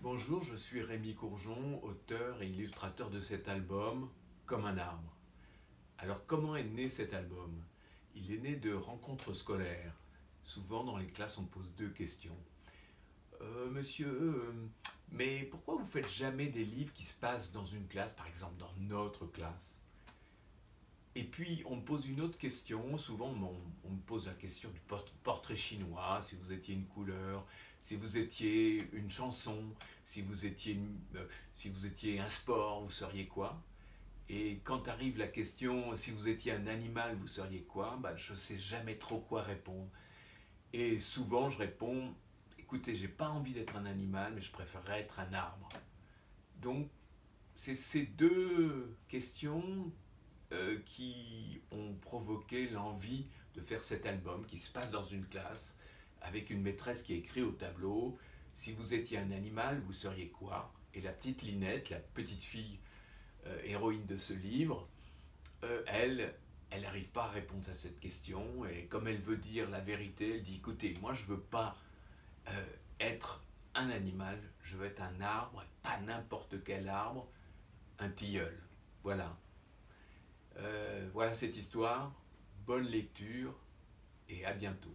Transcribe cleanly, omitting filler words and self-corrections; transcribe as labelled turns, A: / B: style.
A: Bonjour, je suis Rémi Courgeon, auteur et illustrateur de cet album Comme un arbre. Alors comment est né cet album? Il est né de rencontres scolaires. Souvent dans les classes on pose deux questions. Monsieur, mais pourquoi vous faites jamais des livres qui se passent dans une classe, par exemple dans notre classe? Et puis on me pose une autre question, souvent on me pose la question du portrait chinois, si vous étiez une couleur, si vous étiez une chanson, si vous étiez un sport, vous seriez quoi? Et quand arrive la question, si vous étiez un animal, vous seriez quoi? Je ne sais jamais trop quoi répondre. Et souvent je réponds, écoutez, j'ai pas envie d'être un animal, mais je préférerais être un arbre. Donc c'est ces deux questions qui ont provoqué l'envie de faire cet album qui se passe dans une classe avec une maîtresse qui écrit au tableau si vous étiez un animal, vous seriez quoi? Et la petite Linette, la petite fille héroïne de ce livre, elle n'arrive pas à répondre à cette question et comme elle veut dire la vérité, elle dit écoutez, moi je veux pas être un animal, je veux être un arbre, pas n'importe quel arbre, un tilleul. Voilà. Voilà cette histoire. Bonne lecture et à bientôt.